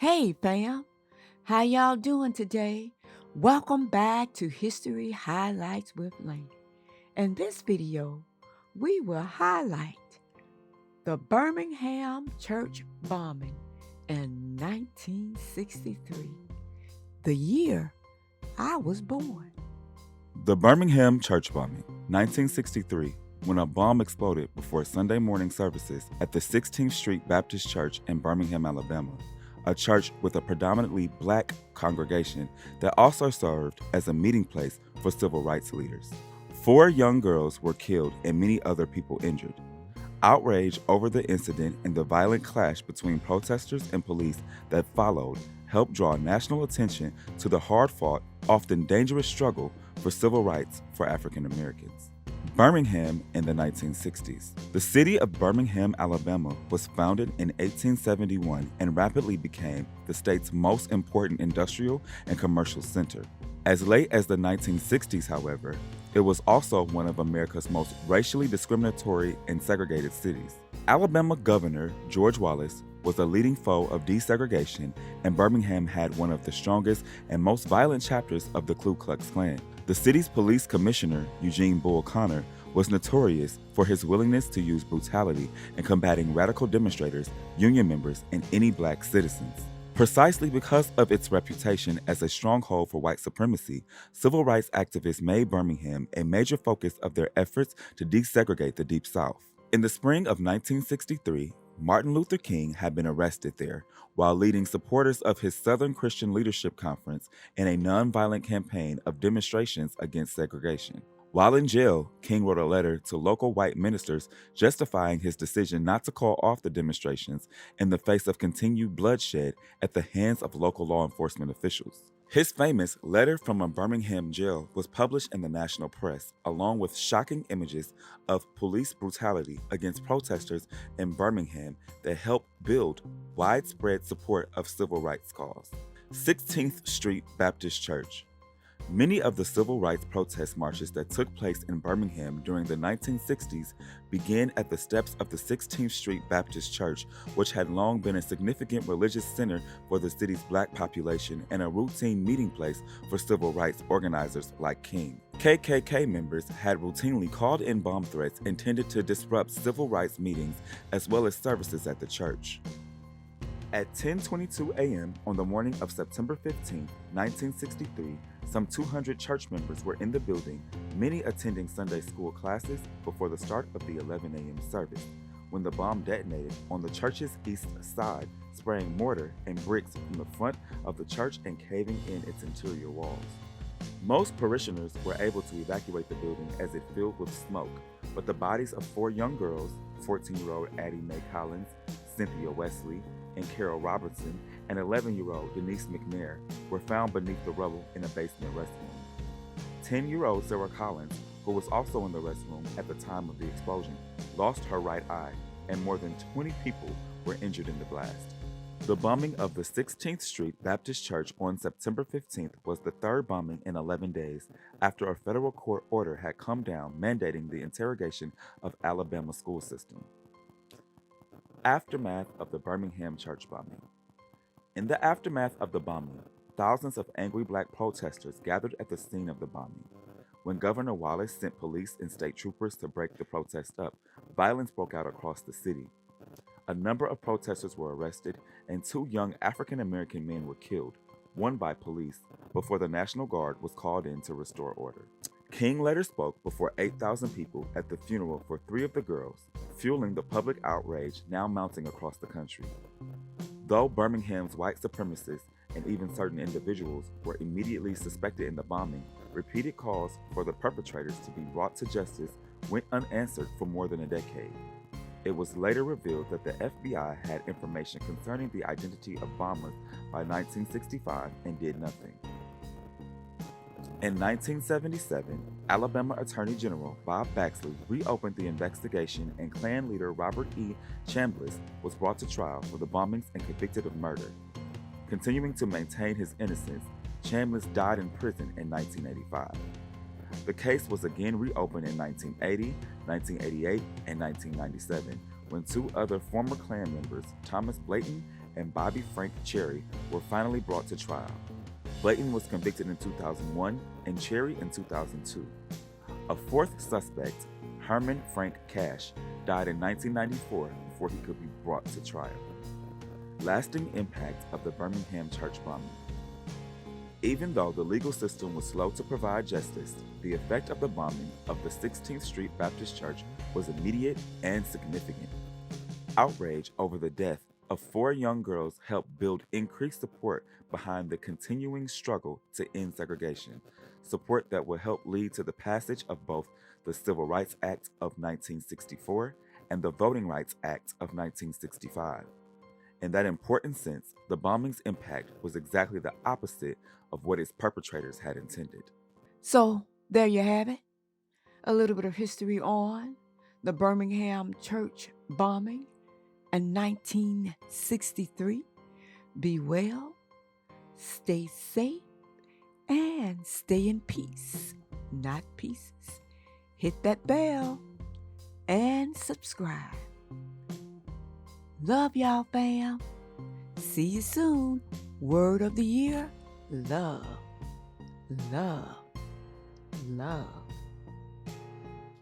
Hey fam, how y'all doing today? Welcome back to History Highlights with Laney. In this video, we will highlight the Birmingham church bombing in 1963, the year I was born. The Birmingham church bombing, 1963, when a bomb exploded before Sunday morning services at the 16th Street Baptist Church in Birmingham, Alabama, a church with a predominantly black congregation that also served as a meeting place for civil rights leaders. 4 young girls were killed and many other people injured. Outrage over the incident and the violent clash between protesters and police that followed helped draw national attention to the hard-fought, often dangerous struggle for civil rights for African Americans. Birmingham in the 1960s. The city of Birmingham, Alabama was founded in 1871 and rapidly became the state's most important industrial and commercial center. As late as the 1960s, however, it was also one of America's most racially discriminatory and segregated cities. Alabama Governor George Wallace was a leading foe of desegregation, and Birmingham had one of the strongest and most violent chapters of the Ku Klux Klan. The city's police commissioner, Eugene Bull Connor, was notorious for his willingness to use brutality in combating radical demonstrators, union members, and any black citizens. Precisely because of its reputation as a stronghold for white supremacy, civil rights activists made Birmingham a major focus of their efforts to desegregate the Deep South. In the spring of 1963, Martin Luther King had been arrested there while leading supporters of his Southern Christian Leadership Conference in a nonviolent campaign of demonstrations against segregation. While in jail, King wrote a letter to local white ministers justifying his decision not to call off the demonstrations in the face of continued bloodshed at the hands of local law enforcement officials. His famous Letter from a Birmingham Jail was published in the national press, along with shocking images of police brutality against protesters in Birmingham that helped build widespread support of civil rights cause. 16th Street Baptist Church. Many of the civil rights protest marches that took place in Birmingham during the 1960s began at the steps of the 16th Street Baptist Church, which had long been a significant religious center for the city's black population and a routine meeting place for civil rights organizers like King. KKK members had routinely called in bomb threats intended to disrupt civil rights meetings as well as services at the church. At 10:22 a.m. on the morning of September 15, 1963, some 200 church members were in the building, many attending Sunday school classes before the start of the 11 a.m. service, when the bomb detonated on the church's east side, spraying mortar and bricks from the front of the church and caving in its interior walls. Most parishioners were able to evacuate the building as it filled with smoke, but the bodies of 4 young girls, 14-year-old Addie Mae Collins, Cynthia Wesley, and Carol Robertson, and 11-year-old Denise McNair were found beneath the rubble in a basement restroom. 10-year-old Sarah Collins, who was also in the restroom at the time of the explosion, lost her right eye, and more than 20 people were injured in the blast. The bombing of the 16th Street Baptist Church on September 15th was the third bombing in 11 days after a federal court order had come down mandating the interrogation of Alabama school system. Aftermath of the Birmingham church bombing. In the aftermath of the bombing, thousands of angry black protesters gathered at the scene of the bombing. When Governor Wallace sent police and state troopers to break the protest up, violence broke out across the city. A number of protesters were arrested, and 2 young African American men were killed, one by police, before the National Guard was called in to restore order. King later spoke before 8,000 people at the funeral for 3 of the girls, fueling the public outrage now mounting across the country. Though Birmingham's white supremacists and even certain individuals were immediately suspected in the bombing, repeated calls for the perpetrators to be brought to justice went unanswered for more than a decade. It was later revealed that the FBI had information concerning the identity of bombers by 1965 and did nothing. In 1977, Alabama Attorney General Bob Baxley reopened the investigation, and Klan leader Robert E. Chambliss was brought to trial for the bombings and convicted of murder. Continuing to maintain his innocence, Chambliss died in prison in 1985. The case was again reopened in 1980, 1988, and 1997, when 2 other former Klan members, Thomas Blayton and Bobby Frank Cherry were finally brought to trial. Blayton was convicted in 2001 and Cherry in 2002. A fourth suspect, Herman Frank Cash, died in 1994 before he could be brought to trial. Lasting impact of the Birmingham church bombing. Even though the legal system was slow to provide justice, the effect of the bombing of the 16th Street Baptist Church was immediate and significant. Outrage over the death of 4 young girls helped build increased support behind the continuing struggle to end segregation, support that will help lead to the passage of both the Civil Rights Act of 1964 and the Voting Rights Act of 1965. In that important sense, the bombing's impact was exactly the opposite of what its perpetrators had intended. So, there you have it. A little bit of history on the Birmingham church bombing in 1963. Be well, stay safe, and stay in peace, not pieces. Hit that bell and subscribe. Love y'all, fam. See you soon. Word of the year, love, love, love.